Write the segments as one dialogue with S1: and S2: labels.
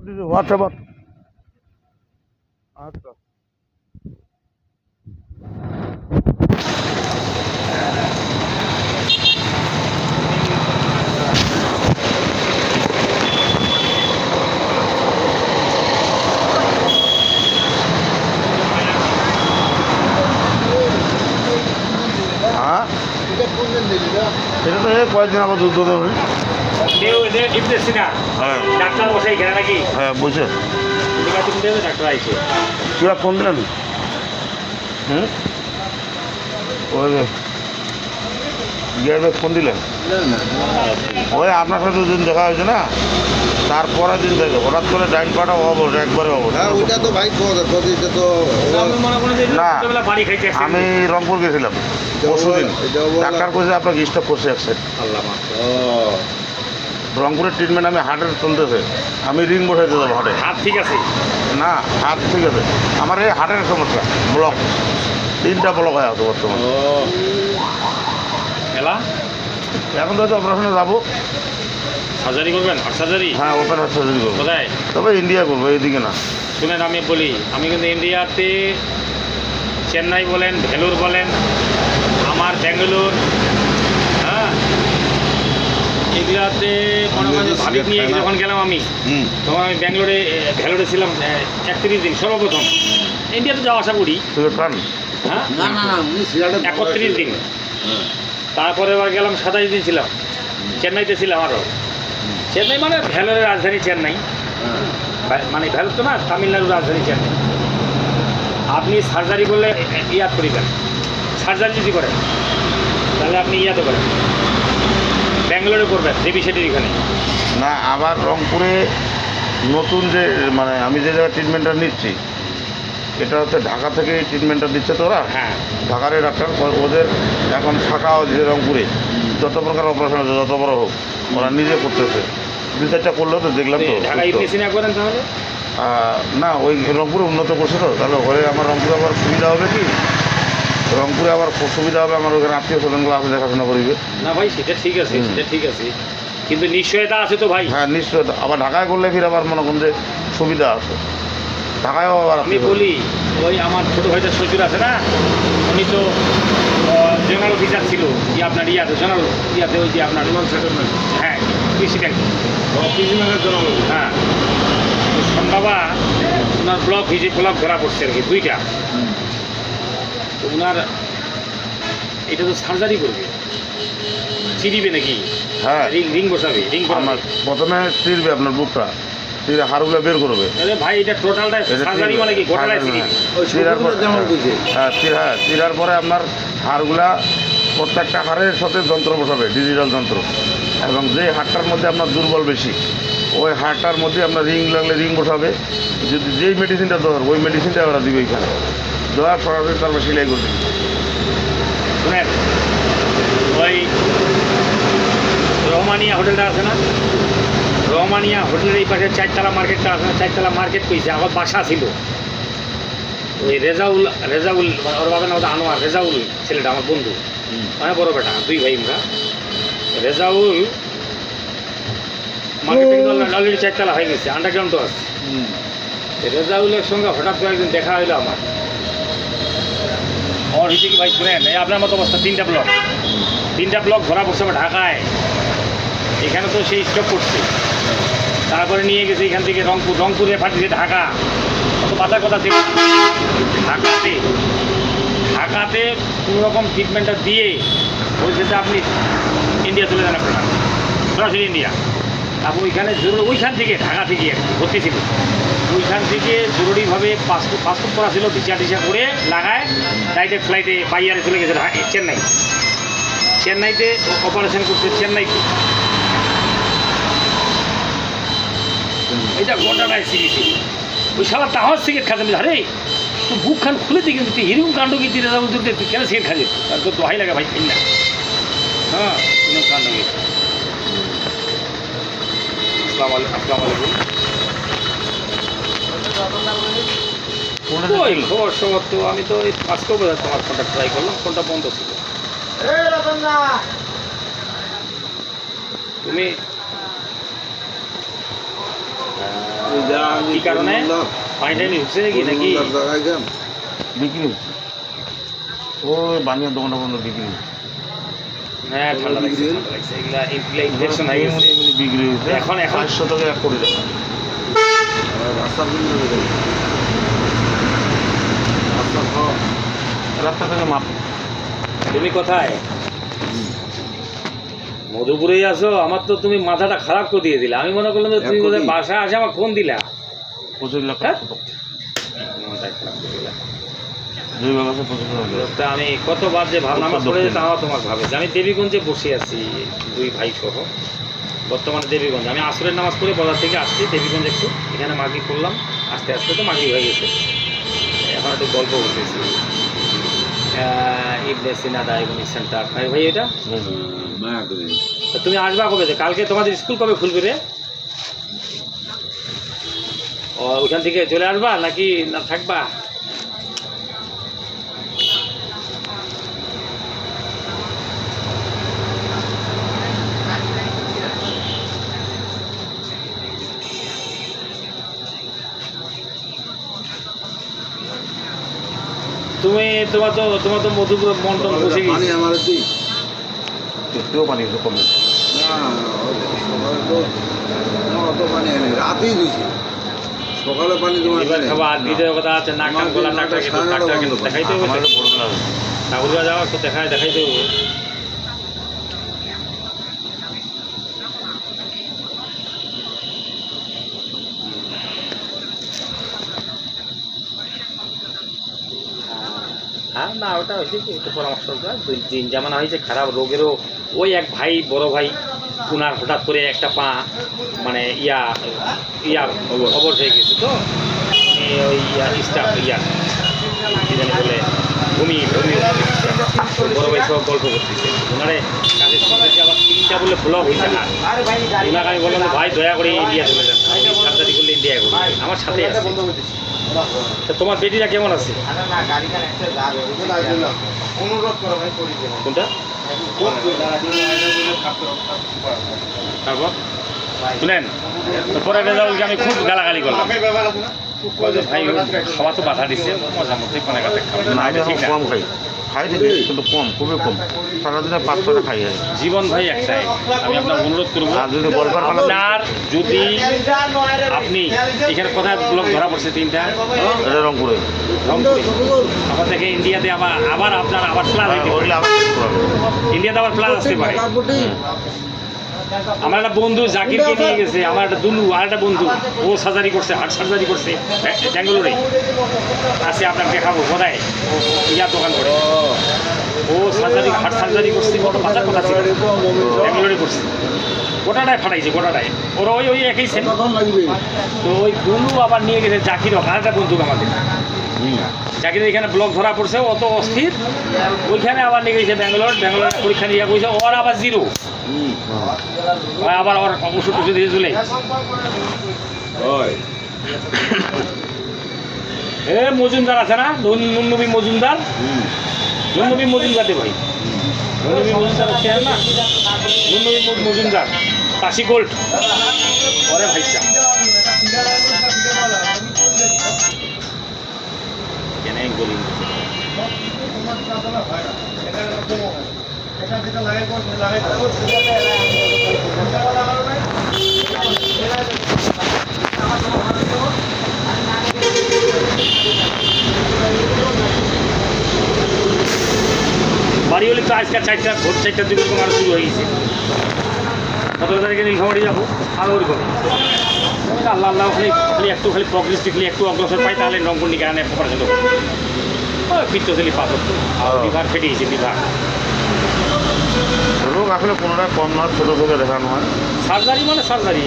S1: WhatsApp আচ্ছা হ্যাঁ এটা তো কয়েকদিন আবার যুদ্ধ দেবে হ্যাঁ
S2: ডাক্তার বসে এখানে নাকি
S1: হ্যাঁ বুঝছে
S2: ডাক্তার আইছে
S1: কিরা ফোন দিলেন হুম ওই গিয়ার ফোন দিলেন ওই আপনার সাথে দিন দেখা হয়েছে না তারপরের দিন থেকে হঠাৎ করে ডাইন পাটা হবো একবারে হবো
S3: ওইটা তো ভাই এটা তো
S1: না
S2: বাড়ি খাইছে
S1: আমি রংপুর গেছিলাম পরশুদিন ডাক্তার কইছে আপনাকে স্টপ করছে অ্যাক্সিডেন্ট
S2: আল্লাহ
S1: রংপুরের ট্রিটমেন্ট আমি হার্টের চলতেছে আমি রিং বসাইতে যাবো হার্টে
S2: হাত ঠিক আছে
S1: না হার্ট ঠিক আছে আমার এই হার্টের সমস্যা ব্লক 3টা ব্লক হয়ে আছে বর্তমানে
S2: এলা
S1: এখন তো অপারেশনে যাবো
S2: সার্জারি করবেন হার্ট সার্জারি
S1: হ্যাঁ ওপেন হার্ট সার্জারি করবো
S2: কোথায়
S1: তবে ইন্ডিয়া করবো এইদিকে না
S2: শুনেন আমি বলি আমি কিন্তু ইন্ডিয়াতে চেন্নাই বলেন ভেলোর বলেন আমার ব্যাঙ্গালোর হ্যাঁ এগুলাতে মনে করেন ভাবিক নিয়ে যখন গেলাম আমি তখন আমি ব্যাঙ্গালোরে ভেলোরে ছিলাম 31 দিন সর্বপ্রথম ইন্ডিয়াতে যাওয়া আশা করি
S1: পান
S2: হ্যাঁ
S3: না না না উনি সিরাটে
S2: 31 দিন তারপরে আবার গেলাম 27 দিন ছিলাম চেন্নাইতে ছিলাম আরও চেন্নাই মানে ভেলোরের রাজধানী চেন্নাই মানে ভেলোর তো না তামিলনাড়ুর রাজধানী চেন্নাই আপনি সার্জারি করলে ইয়াদ করিবেন সার্জারি যদি করেন তাহলে আপনি ইয়াতে করেন ব্যাঙ্গালোরে করবেন দেবী সেটির এখানে
S1: না আবার রংপুরে নতুন যে মানে আমি যে জায়গায় ট্রিটমেন্টটা নিচ্ছি এটা হচ্ছে ঢাকা থেকে ট্রিটমেন্টটা দিচ্ছে তো ওরা
S2: হ্যাঁ
S1: ঢাকার এই ডাক্তার ওদের এখন শাখা যে রংপুরে যত প্রকার অপারেশন আছে যত বড় হোক ওরা নিজে করতেছে 2-4টা করলো তো দেখলাম তো
S2: ঢাকা ইউপিএসসি না করেন তাহলে
S1: না ওই রংপুরে উন্নত করছে তো তাহলে ঘরে আমার রংপুরে আবার সুবিধা হবে কি রংপুরে আবার সুবিধা হবে আমার ওখানে আত্মীয় স্বজনগুলো আছে দেখাশোনা করিবে
S2: না ভাই সেটা ঠিক আছে সেটা ঠিক আছে কিন্তু নিশ্চয়তা আছে তো ভাই
S1: হ্যাঁ নিশ্চয় আবার ঢাকায় করলে ফির আবার মনে করুন যে সুবিধা আছে ঢাকায়ও আবার
S2: আমি বলি ওই আমার ছোটো ভাইটার শ্বশুর আছে না উনি তো জেনারেল অফিসার ছিল আপনার ইয়াতে জেনারেল ইয়াতে ওই যে আপনার হ্যাঁ প্রেসিডেন্ট হ্যাঁ বাবা ওনার ব্লক ধরা পড়ছে আর কি 2টা তো ওনার এটা তো সার্জারি করবে চিরিবে নাকি
S1: হ্যাঁ
S2: রিং বসাবে রিং
S1: আমার প্রথমে চিরবে আপনার বুকটা চিরে হাড়গুলো বের করবে
S2: আরে ভাই এটা টোটালটা সার্জারি মানে কি গোটাটাই চিরিবে
S1: হ্যাঁ চিরার পরে আপনার হাড়গুলা প্রত্যেকটা হাড়ের সাথে যন্ত্র বসাবে ডিজিটাল যন্ত্র এবং যে হাড়টার মধ্যে আপনার দুর্বল বেশি ওই হাড়টার মধ্যে আপনার রিং লাগলে রিং বসাবে যদি যেই মেডিসিনটা দরকার ওই মেডিসিনটা ওরা দিবে এখানে দেওয়ার সরাসরি তারপর সেলাই করে দিবে
S2: শুনেন ওই রহমানিয়া হোটেলটা আছে না রহমানিয়া হোটেলের এই পাশে 4তলা মার্কেটটা আছে না 4তলা মার্কেট কইছে আমার বাসা ছিল ওই রেজাউল ওর বাবার নাম হচ্ছে আনোয়ার রেজাউল ছেলেটা আমার বন্ধু মানে বড় বেটা 2 ভাই আমরা রেজাউল মার্কেটে কিন্তু অলরেডি 4তলা হয়ে গেছে আন্ডারগ্রাউন্ড তো আছে রেজাউলের সঙ্গে হঠাৎ করে একদিন দেখা হইলো আমার ওর হয়েছে কি ভাই শুনেন এই আপনার মতো অবস্থা 3টা ব্লক ধরা পড়ছে আমার ঢাকায় এখানে তো সেই স্টপ করছে তারপরে নিয়ে গেছে এখান থেকে রংপুরে পাঠিয়েছে ঢাকা কত বাঁচার কথা ছিল ঢাকাতে কোনোরকম ট্রিটমেন্টটা দিয়ে বলছে যে আপনি ইন্ডিয়া চলে যান আপনার সরাসরি ইন্ডিয়া তারপর ওইখান থেকে ঢাকা থেকে আর কি ভর্তি ছিল ওইখান থেকে জরুরিভাবে পাসপোর্ট করা ছিল ভিসা করে লাগায় ডাইরেক্ট ফ্লাইটে বাইয়ারে চলে গেছে চেন্নাইতে অপারেশন করছে চেন্নাইতে এটা গোটাটাই সিরিয়েছি ওই শালা তাহার সিগারেট খাতে আরে তো বুক খান খুলে দিই কিন্তু এরকম কাণ্ড কি তিন হাজার তুই কেন সিগারেট খালি তার তো দোহাই লাগে ভাই খাই না হ্যাঁ এরকম কাণ্ড কি আসসালামু আলাইকুম ওই খবর সবর তো আমি তো এই আজকেও বোধ তোমার ফোনটা ট্রাই করলাম ফোনটা বন্ধ ছিল তুমি কি কারণে পানি টাইনি ঢুকছে নাকি নাকি
S1: বিক্রি হচ্ছে ওই বানিয়ার দোকানে বন্ধ বিক্রি হচ্ছে
S2: হ্যাঁ ঠান্ডা লাগছে ঠান্ডা লাগছে এগুলা এগুলা ইনফেকশন হয়ে গেছে
S1: এমনি বিক্রি হচ্ছে
S2: এখন-
S1: 500 টাকা 1 কোটি টাকা রাস্তা থেকে মাপ
S2: তুমি কোথায় মধুপুরেই আছো আমার তো তুমি মাথাটা খারাপ করে দিয়ে দিলা আমি মনে করলাম যে তুমি
S3: এক
S2: বোধহয়
S3: কোটি।
S2: বাসায় আসে আমার ফোন দিলা
S1: 25 লাখ
S2: হ্যাঁ?
S1: টাকা
S2: মনটাই খারাপ করে দিলা।
S1: 2 বাগাসে 25 লাখ টাকা
S2: তা আমি কতবার যে ভাবনা আমার করে
S1: দক্ষিণ।
S2: তাও তোমার ভাবে যে আমি দেবীগঞ্জে বসে আছি 2 ভাই সহ বর্তমানে দেবীগঞ্জ আমি আসরের নামাজ পড়ে বাজার থেকে আসছি দেবীগঞ্জ একটু এখানে মাগি করলাম আস্তে আস্তে তো মাগি হয়ে গেছে এখন একটু গল্প করতেছি ইবনে সিনা ডায়াগনিক সেন্টার ভাই এটা তা তুমি আসবা কবে কালকে তোমাদের স্কুল কবে খুলবে রে ও ওইখান থেকে চলে আসবা নাকি না থাকবা তোমার তো মধুপুর মন্টন বসে
S3: পানি
S2: গেছে
S3: আমার দিই
S1: একটুও পানি একটু কমে
S3: না সকালে তো অত পানি হয়নি রাতেই দিয়েছি সকালে পানি তোমার
S2: এবার খাবার আর দ্বিতীয় কথা আছে নাক কান গলা ডাক্তার কিন্তু দেখাইতে হবে
S1: আমার ভোরবেলা
S2: ঠাকুরবা যাওয়া তো দেখাইতে হবে হ্যাঁ না ওটা হয়েছে কি একটু পরামর্শ দেওয়া দিন জামানা হয়েছে খারাপ রোগেরও ওই এক ভাই বড় ভাই উনার হঠাৎ করে একটা পা মানে ইয়া খবর হয়ে গেছে তো ওই স্টাফ কি জানি বলে ভূমি বড় ভাই সব গল্প করতেছে ওনারে কাজে শুনতেছি আবার 3টা বলে ব্লক হয়েছে না ওনাকে আমি বললাম যে ভাই দয়া করে ইন্ডিয়া চলে যান সার্জারি করলে ইন্ডিয়া করবে আমার সাথে আছে তা তোমার বেটিরা কেমন আছে কোনটা তারপর শুনেন পরে রেজাল্টকে আমি খুব গালাগালি করলাম ভাই খাওয়া তো বাধা দিচ্ছে মজার মধ্যে কোনো কথা
S1: না আমি
S2: ঠিক
S1: এখন
S2: না
S1: কম খাই খাই ঠিকই কিন্তু কম খুবই কম সারাদিনে 5 টাকা খাই আর কি।
S2: জীবন ভাই একটাই আমি আপনার অনুরোধ করবো
S1: আর যদি বলবার পালা
S2: আপনার যদি আপনি এখানে কোথায় ব্লক ধরা পড়ছে 3টা
S1: এটা রংপুরে
S2: রংপুরে। আমার থেকে ইন্ডিয়াতে আবার আপনার আবার প্লাস হইতে
S1: ওইগুলো
S2: পারে
S1: আবার চেক করাবে।
S2: ইন্ডিয়াতে আবার প্লাস আসতে পারে আমার একটা বন্ধু জাকিরকে নিয়ে গেছে আমার একটা দুলু আর একটা বন্ধু ও সার্জারি করছে হার্ট সার্জারি করছে ব্যাঙ্গালোরে আছে আপনার দেখাবো কোথায় ইয়ার দোকান করে ও সার্জারি হার্ট সার্জারি করছে কত বাজার কথা ছিল ব্যাঙ্গালোরে করছে গোটাটাই ফাটাইছে গোটাটাই ওরা ওই একই সেম তো ওই দুলু আবার নিয়ে গেছে জাকির আর একটা বন্ধু আমাদের জাকির এখানে ব্লক ধরা পড়ছে অত অস্থির ওইখানে আবার নিয়ে গেছে ব্যাঙ্গালোর পরীক্ষা নিয়ে গেছে ওর আবার 0 আবার ওর ওষুধ টষুধ দিয়ে চলে এ মজুমদার আছে না নুননবী মজুমদার নুননবী মজুমদার ভাই নুননবী মজুমদার আছে না নুননবী মজুমদার কাশি গোল্ড ওরে ভাইটা কেন গলি বাড়ি হলে তো আজকাল 4টা ভোর 4টার দিকে তোমার শুরু হয়ে গেছে 17 তারিখে নীলফামারি যাবো আরও ওরকম আল্লাহ আল্লাহ খালি একটু খালি প্রগ্রেস দেখলে একটু অগ্রসর পাই তাহলে রংপুর নিকে আনে পড়াশোনা করবো পিত্তশালী পাথর আর লিভার ফেটে গেছে লিভার
S1: রোগ আসলে কোনোটা কম নয় ছোটো থেকে দেখানো হয়
S2: সার্জারি মানে সার্জারি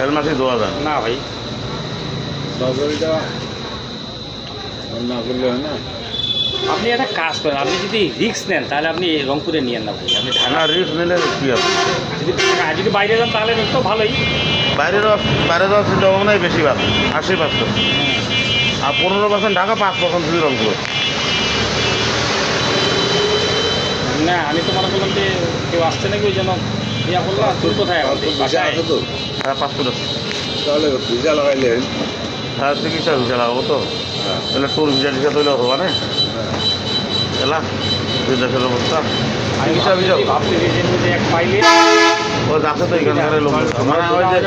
S1: এলমাসি 2000
S2: না ভাই
S3: না করলে হয় না
S2: আপনি একটা কাজ করেন আপনি যদি রিস্ক নেন তাহলে আপনি রংপুরে নিয়েন না ভাই আপনি ঢাকা
S1: না রিস্ক নিলে কী হবে
S2: যদি বাইরে যান তাহলে তো ভালোই
S1: বাইরে যাওয়ার চিন্তা ভাবনাই বেশি ভাগ 80%, আর 15% ঢাকা 5% শুধু রংপুর।
S2: না আমি তো মনে করলাম যে কেউ আসছে নাকি ওই জন্য ইয়া করলাম তোর কোথায় আমাদের বাসায়
S3: আছে তো
S1: হ্যাঁ 5%
S3: তাহলে ভিজা লাগাইলেন।
S1: হ্যাঁ চিকিৎসা ভিসা লাগাবো তো,
S3: হ্যাঁ
S1: তাহলে ট্যুর ভিসা টিসা তৈরি হবো না
S3: হ্যাঁ
S1: এলা যে দেশের অবস্থা
S2: আমি
S1: চিকিৎসা ভিসা
S2: ভাবতেছি যে এক পাইলে
S1: ও যাচ্ছে তো এখানকার লোক মানে ওই যে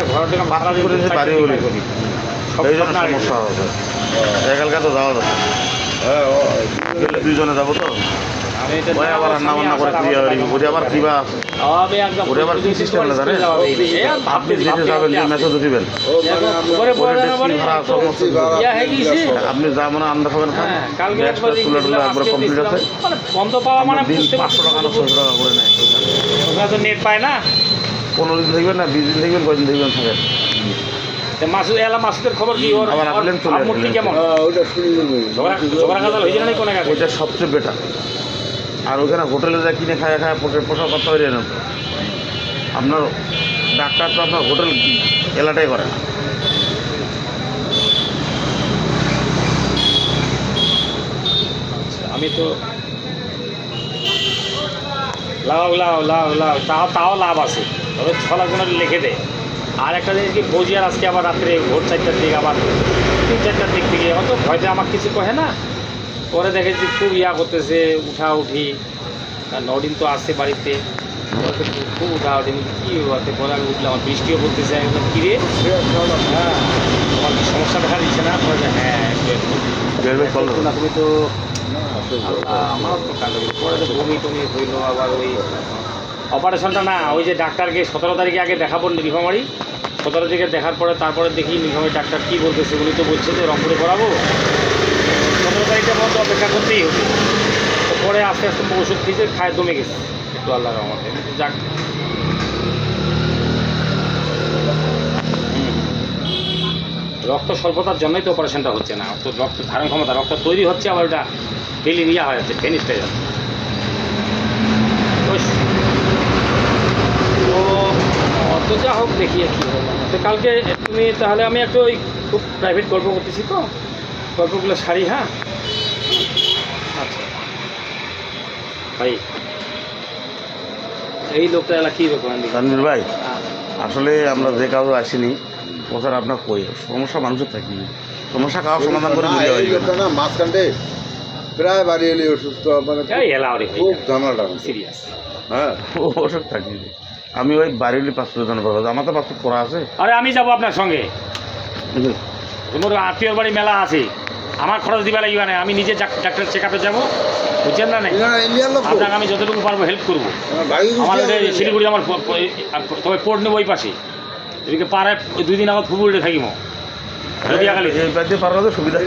S1: পাতা করে যে বাড়ি হলে এই জন্য সমস্যা হবে এখানকা তো যাওয়া যাচ্ছে
S3: হ্যাঁ
S1: গেলে দুইজনে যাবো তো
S2: আমি এটা
S1: ওই আবার রান্না বান্না করে ক্রিয়া করি ওরে আবার কিবা আছে
S2: আমি একদম
S1: ওরে আবার কি সিস্টেম না জানে আপনি যেতে যাবেন যে মেসেজ দিবেন
S3: ও মানে
S2: পরে
S1: ওরে
S2: পরে
S1: ট্যাক্সি ভাড়া সমস্ত
S2: ইয়া হয়ে গেছে।
S1: আপনি যা মনে আন্দা খাবেন খান
S2: হ্যাঁ, কালকে
S1: গ্যাস
S2: একবার
S1: ট্যাস চুলা টুলা একবার কমপ্লিট আছে
S2: মানে বন্ধ পাওয়া মানে
S1: দিন
S2: বুঝতে
S1: 500 টাকা না 600 টাকা করে নেয়
S2: ওখানে তো নেট পায় না।
S1: 15 দিন থাকবেন না 20 দিন থাকবেন কয়দিন থাকবেন থাকেন
S2: মাসুদ এলা মাসুদের খবর কি ওর
S1: আবার আসলেন চলে আসলেন।
S2: মূর্তি কেমন
S3: ওটা শুনি
S2: ঝগড়া কাজাল হয়েছে না কোনে গেছে
S1: ওইটা সবচেয়ে বেটার আর ওখানে হোটেলে যা কিনে খায় খায় পোষা করতে হয়ে না তো আপনার ডাক্তার তো আপনার হোটেল এলাটাই করে না
S2: আমি তো লাও লাও লাও লাও তাও তাও লাভ আছে তবে 6 লাখ করে লিখে দেয়। আর একটা জিনিস কি বজিয়ার আজকে আবার রাত্রে ভোর 4টার দিকে আবার 3-4টার দিক থেকে অত ভয়তে আমার কিছু কহে না। পরে দেখে যে খুব ইয়া করতেছে উঠা উঠি আর 9 দিন তো আসছে বাড়িতে পরে তো খুব উঠা উঠি কী হতে পরে আমি উঠলে আমার বৃষ্টিও পড়তেছে একদম কিরে হ্যাঁ তোমার কি সমস্যা দেখা দিচ্ছে না পরে হ্যাঁ একটু না তুমি তো আমার তো কাণ্ড পরে তো বমি টমি হইলো আবার ওই অপারেশনটা না ওই যে ডাক্তারকে 17 তারিখে আগে দেখাবো নীলফামারি 17 তারিখে দেখার পরে তারপরে দেখি নীলফামারি ডাক্তার কী বলতেছে উনি তো বলছে যে রংপুরে করাবো 17 তারিখের মধ্যে অপেক্ষা করতেই হবে। তো পরে আস্তে আস্তে ওষুধ খেয়েছে খায় দমে গেছে একটু আল্লাহর রহমতে যাক রক্ত স্বল্পতার জন্যই তো অপারেশনটা হচ্ছে না তো রক্ত ধারণ ক্ষমতা রক্ত তৈরি হচ্ছে আবার ওটা ডেলি ইয়া হয়ে যাচ্ছে ফেনিস্টে যাচ্ছে তো যা হোক দেখি কী হবে তো কালকে তুমি তাহলে আমি একটু ওই খুব প্রাইভেট গল্প করতেছি তো গল্পগুলো সারি হ্যাঁ আচ্ছা ভাই এই লোকটা এলা কী ব্যাপার
S1: তানভীর ভাই আসলে আমরা যে কাজে আসিনি ও স্যার আপনার কই সমস্যা মানুষের থাকি সমস্যা খাওয়ার সমাধান করে দিলে হয়
S3: না মাঝখানটে প্রায় বাড়ি এলে অসুস্থ মানে
S2: এই এলা ওরে ভাই
S3: খুব ঝামেলা
S2: সিরিয়াস
S3: হ্যাঁ
S1: ও ওসব থাকি আমি ওই বাড়ির পাসপোর্ট জন্য পাবো আমার তো পাসপোর্ট করা আছে
S2: আরে আমি যাবো আপনার সঙ্গে তোমার আত্মীয়র বাড়ি মেলা আছে আমার খরচ দিবা লাগবে না আমি নিজে ডাক্তার চেক আপে যাবো বুঝছেন না নাই
S3: ইন্ডিয়ান লোক
S2: আপনাকে আমি যতটুকু পারবো হেল্প করবো আমার শিলিগুড়ি আমার তবে পোর্ট নেবো ওই পাশে এদিকে পাড়ায় 2 দিন আমার ফুটবলটা থাকিব জদিয়াখালিতে
S1: এই বাদ দিয়ে পারলে তো সুবিধা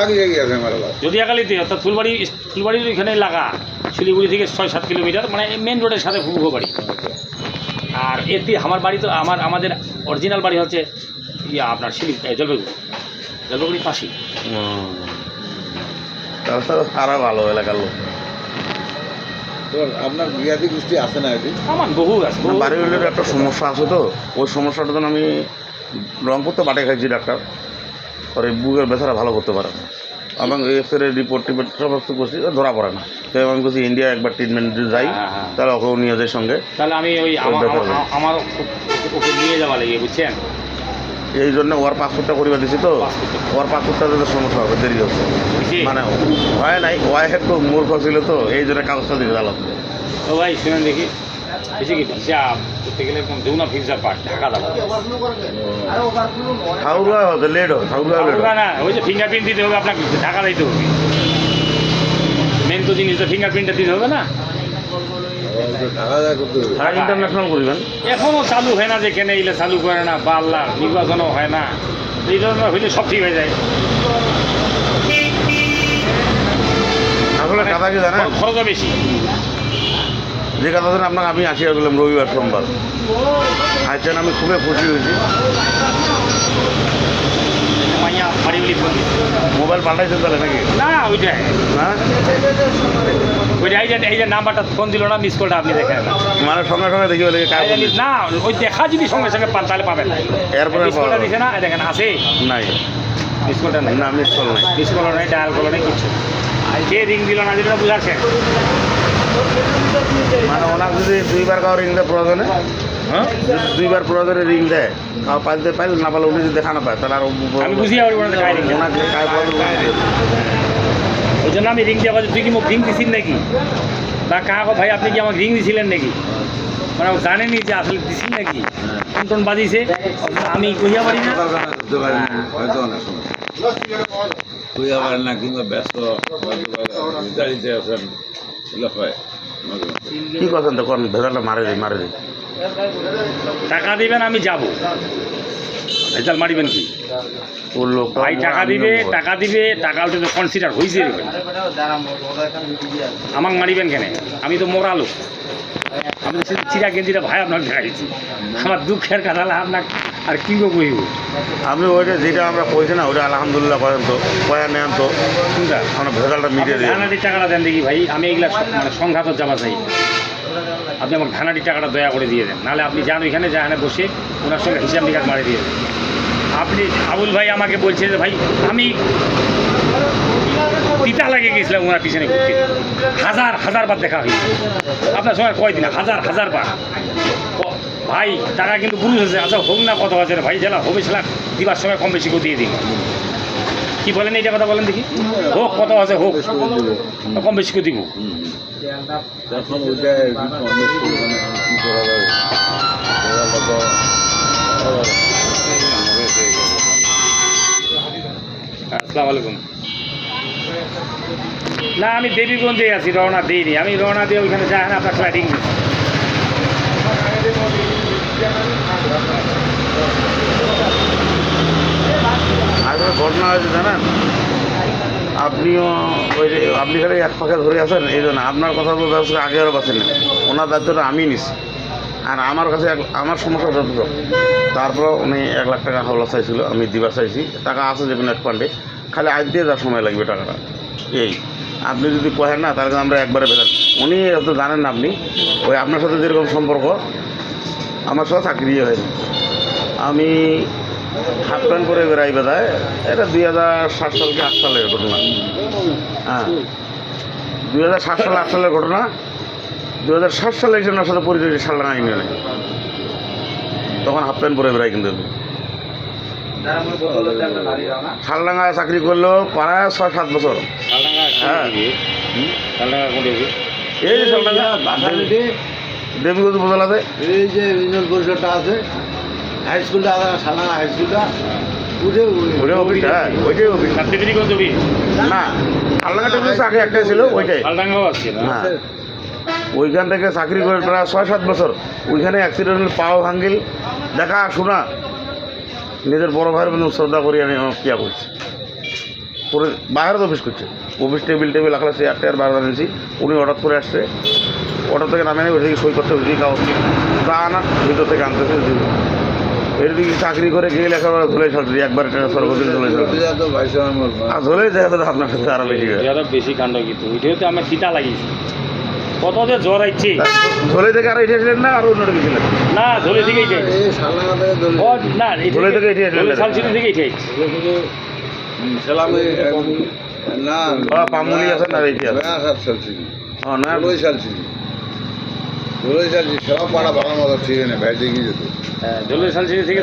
S3: বাকি জায়গায় আছে আমার
S2: জদিয়াখালিতে অর্থাৎ ফুলবাড়ির এখানে লাগা শিলিগুড়ি থেকে 6-7 কিলোমিটার মানে মেন রোডের সাথে ফুবু বাড়ি। আর এতে আমার বাড়ি তো আমাদের অরিজিনাল বাড়ি হচ্ছে ইয়া আপনার জলপাইগুড়ির পাশেই।
S1: তাহলে সারা ভালো এলাকার লোক
S3: তো আপনার বিয়াদি গোষ্ঠী আছে না এটি
S2: আমার বহু আছে
S1: বাড়ির একটা সমস্যা আছে তো ওই সমস্যাটা জন্য আমি রংপুর তো বাটে খাইছি ডাক্তার আর এই বুকের ব্যথাটা ভালো করতে পারে না এবং এক্সরে রিপোর্ট টিপোর্ট সমস্ত করছি ধরা পড়ে না তাই আমি বলছি ইন্ডিয়া একবার ট্রিটমেন্ট যাই তাহলে ওকেও নিয়ে যায় সঙ্গে
S2: তাহলে আমি ওই আমার ওকে নিয়ে যাওয়া লাগে বুঝছেন
S1: এই জন্য ওর পাসপোর্টটা করিবার দিছি তো ওর পাসপোর্টটা যদি সমস্যা হবে দেরি হচ্ছে মানে হয় নাই ওয়াই একটু মূর্খ ছিল তো এই জন্য কাগজটা দিতে গেলাম
S2: ও ভাই শুনেন দেখি বেশি কি ভিসা করতে গেলে দেউ না ভিসা পাঠ ঢাকা দাও
S1: হাওড়া হতে লেট হয় হাওড়া
S2: না ওই যে ফিঙ্গারপ্রিন্ট দিতে হবে আপনাকে ঢাকা দিতে হবে মেন তো জিনিস তো ফিঙ্গারপ্রিন্টটা দিতে হবে না
S3: ঢাকা যায় করতে হবে
S1: ঢাকা ইন্টারন্যাশনাল করবেন
S2: এখনও চালু হয় না যেখানে এলে চালু করে না বাল্লা নির্বাচনও হয় না এই ধরনের হইলে সব ঠিক হয়ে যায়
S1: আসলে কথা কি জানেন
S2: খরচও বেশি
S1: যে কথা জানেন আপনাকে আমি আসিয়া গেলাম রবিবার সোমবার আইছেন আমি খুবই খুশি হয়েছি
S2: মাইয়া বাড়ি বলি ফোন দিচ্ছে।
S1: মোবাইল পাল্টাইছেন তাহলে নাকি
S2: না ওইটাই
S1: হ্যাঁ
S2: ওইটা এই যে নাম্বারটা ফোন দিল না মিস কলটা আপনি দেখেন না
S1: মানে সঙ্গে সঙ্গে দেখি বলে কাজ
S2: না ওই দেখা যদি সঙ্গে সঙ্গে পান তাহলে পাবেন
S1: এরপরে
S2: মিস কলটা দিছে না এই দেখেন আছে
S1: নাই
S2: মিস কলটা নাই
S1: না মিস কল নাই
S2: মিস কল নাই ডায়াল কল নাই কিছু কে রিং দিল না দিল না বুঝাচ্ছেন
S1: মানে ওনার যদি 2বার কারো রিংটা প্রয়োজনে
S2: হ্যাঁ
S1: দুইবার প্রয়োজনে রিং দেয় কাউ পাইতে পাইলে না পারলে উনি যদি দেখা না পায় তাহলে আর
S2: আমি বুঝি আর ওনাদের গায়ে ring দেয়।
S1: ওনাকে কায় প্রয়োজন
S2: ওই জন্য আমি রিং দিয়ে তুই কি মোক রিং দিছিস নাকি বা কাকা ভাই আপনি কি আমাকে রিং দিছিলেন নাকি মানে ও জানেনি যে আসলে দিছি নাকি টন বাজিছে আমি কইয়া পারি না
S3: হয়তো অনেক সময় তুই আবার না কিংবা ব্যস্ত গাড়িতে আছেন এগুলো হয় মাঝে মাঝে।
S1: কি করছেন তো কোন ভেজালটা মারে দিই
S2: টাকা দিবেন আমি যাব রেজাল্ট মারিবেন কি
S1: ওর লোক
S2: ভাই টাকা দিবে টাকা ওটা তো কনসিডার হয়েছে আমাকে মারিবেন কেন আমি তো মোরা লোক আমি তো চিরা গেঞ্জিটা ভাই আপনাকে দেখাইছি আমার দুঃখের কথা আপনাকে আর কি গো কইব
S1: আপনি ওইটা যেটা আমরা কইছি না ওটা আলহামদুলিল্লাহ করেন তো কয়া নেন তো
S2: কোনটা
S1: আমরা ভেজালটা মিটিয়ে দিই
S2: ধানাটির টাকাটা দেন দেখি ভাই আমি এগুলা মানে সংঘাত যাওয়া চাই আপনি আমার ধানাটির টাকাটা দয়া করে দিয়ে দেন নাহলে আপনি যান ওইখানে যান বসে ওনার সঙ্গে হিসাব নিকাশ মারি দিয়ে দেন আপনি আবুল ভাই আমাকে বলছে যে ভাই আমি তিতা লাগে গেছিলাম ওনার পিছনে ঘুরতে হাজার বার দেখা হয়েছে আপনার সময় কয়দিন হাজার বার ভাই টাকা কিন্তু বুঝ হয়েছে আচ্ছা হোক না কত আছে ভাই জেলা হবে সেলা দিবার সময় কম বেশি করে দিয়ে দিন কি বলেন এইটা কথা বলেন দেখি হোক কত আছে হোক কম বেশি করে দিব
S3: এখন ওইটা কি করা যাবে
S2: আসসালামু আলাইকুম না আমি দেবীগঞ্জে আছি রওনা দিইনি আমি রওনা দিয়ে ওইখানে যাই না আপনার ফ্লাইটিং
S1: আসলে ঘটনা হয়েছে জানেন আপনিও ওই যে আপনি খালি এক পাখে ধরে আছেন এই জন্য আপনার কথা তো ব্যবস্থা আগে আরও বাঁচেন না ওনার দায়িত্বটা আমি নিছি আর আমার কাছে আমার সমস্যা যত তারপর উনি 1 লাখ টাকা হাওলা চাইছিল আমি দিবা চাইছি টাকা আছে যে কোনো এক পান্ডে খালি আজ দিয়ে যাওয়ার সময় লাগবে টাকাটা এই আপনি যদি কহেন না তাহলে আমরা একবারে বেজান উনি এত জানেন না আপনি ওই আপনার সাথে যেরকম সম্পর্ক আমার সাথে চাকরি হয়নি আমি হাফ প্যান্ট করে বেড়াই বেড়ায় এটা 2007 সাল কি 8 সালের ঘটনা হ্যাঁ 2007 সালে 8 সালের ঘটনা 2007 সালে একজন ওনার সাথে পরিচয় শালডাঙ্গা ইউনিয়নে তখন হাফ প্যান্ট পরে বেড়াই কিন্তু শালডাঙ্গায় চাকরি করলো প্রায় 6-7 বছর হ্যাঁ এই যে শালডাঙ্গা দেবীগঞ্জ উপজেলাতে
S3: এই যে ইউনিয়ন পরিষদটা আছে হাই স্কুলটা আছে সালাঙ্গা হাই স্কুলটা
S1: ওইটাই অফিস হ্যাঁ ওইটাই অফিস না শালডাঙ্গাটা আগে একটাই ছিল ওইটাই হ্যাঁ ওইখান থেকে চাকরি করে প্রায় 6-7 বছর ওইখানে অ্যাক্সিডেন্ট পাও ভাঙ্গিল দেখা শোনা নিজের বড় ভাইয়ের মধ্যে শ্রদ্ধা করি আমি কিয়া করছি করে বাইরে অফিস করছে অফিস টেবিল রাখলে চেয়ার টেয়ার বার এনেছি উনি হঠাৎ করে আসছে অটো থেকে নামে ওই থেকে সই করতে হয়েছি কাগজ তা আনা ভিতর থেকে আনতেছে এর দিকে চাকরি করে গিয়ে লেখাপড়া ধুলে চলছে একবার সর্বদিন ধুলে চলছে আর ধুলে যায় আপনার সাথে আরো
S2: বেশি কাণ্ড কিন্তু ওইটাও তো আমার চিতা লাগিয়েছে কত যে জ্বর আইছে
S1: ধুলে থেকে আর এসেছিলেন না আর অন্যটা গেছিলেন
S2: না ধুলে থেকে না
S1: ধুলে থেকে এসেছিলেন
S2: সালসিটি থেকে এসে
S3: না
S1: পামুলি আছেন না রেখে আছে হ্যাঁ না
S3: সব পাড়া ভালো মতো ঠিক নেই ভাই দেখি যেত
S2: ধুলে সালসিটি থেকে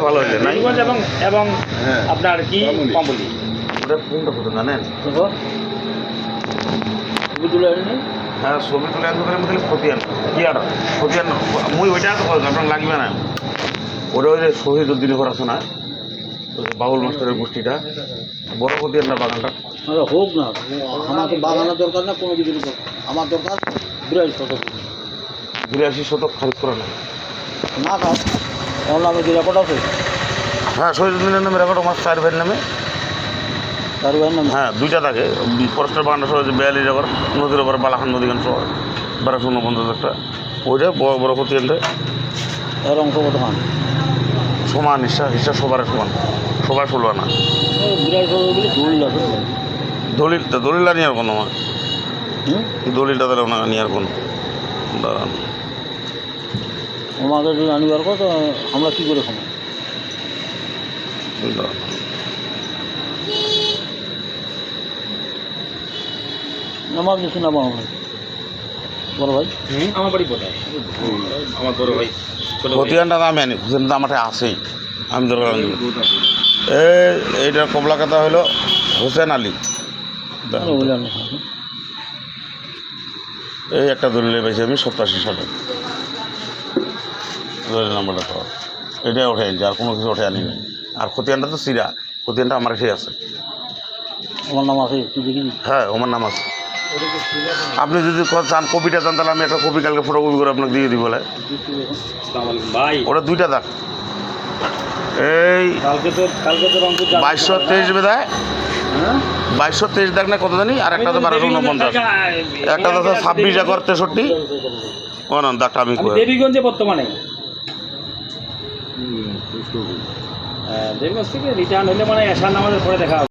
S1: ভালো হয়েছে নাই
S2: এবং আপনার কি পামুলি
S1: ওটা কোনটা ফটো জানেন হ্যাঁ ছবি তুলে আসবে তাহলে খতিয়ান কি আর খতিয়ান মুই ওইটা তো আপনার লাগবে না ওটা ওই যে শহীদ উদ্দিন ঘর আছে না বাবুল মাস্টারের গোষ্ঠীটা বড় খতিয়ান না বাগানটা
S4: হোক না আমার তো বাগানের দরকার না কোনো কিছু আমার দরকার
S1: 82 শতক খারিজ করা না
S4: না কাজ ওর নামে কি রেকর্ড আছে
S1: হ্যাঁ শহীদ উদ্দিনের নামে রেকর্ড আমার 4 ভাইয়ের নামে
S4: তার ভাইয়ের নামে
S1: হ্যাঁ 2টা থাকে ফরেস্টের বাগানটা সহ 42 রেকর্ড নদীর ওপর বালাখান নদীখান সহ 1250 একটা ওইটা বড় খতিয়ানটা
S4: এর অঙ্ক কত মান
S1: সমান হিসা সবার সমান সবার 16 আনা দলিলটা নিয়ে আর কোনো আমার দলিলটা তাহলে ওনা নিয়ে আর কোনো দাঁড়ান
S4: আমাকে যদি আনিবার কথা আমরা কী করে খাবো আমার কিছু না পাবো বড় ভাই
S2: আমার বাড়ি কোথায়? আমার বড় ভাই ছোট ভাই।
S1: খতিয়ানটা আমি আনি খতিয়ানটা আমার আছেই, আমি দরকার এইটার কবলাকাতা হলো হোসেন আলী।
S4: বললাম
S1: এই একটা দলিলে পেয়েছি আমি 87 সালে, দলিল নাম্বারটা পাওয়া, এটাই ওঠে আনছি, আর কোনো কিছু ওঠে আনি নাই। আর খতিয়ানটা তো সিরা, খতিয়ানটা আমার কাছেই আছে।
S4: আমার নাম আছে, তুই দেখি
S1: হ্যাঁ আমার নাম আছে। আপনি যদি চান কপিটা চান তাহলে আমি একটা কপি কালকে ফটোকপি করে আপনাকে দিয়ে দিব। বলে
S2: আসসালামু আলাইকুম ভাই।
S1: ওটা 2টা দাগ, এই
S2: কালকে তো রংপুর যাবো।
S1: 2223 বেদায়,
S2: হ্যাঁ?
S1: 2223 দাগ না কত জানি, আর একটা তো 1249, একটা তো 26/63। ও না দাগটা আমি
S2: আমি দেবীগঞ্জে বর্তমানে। দেবীগঞ্জ থেকে রিটার্ন হলে মানে এশার নামাজের পরে দেখা হবে।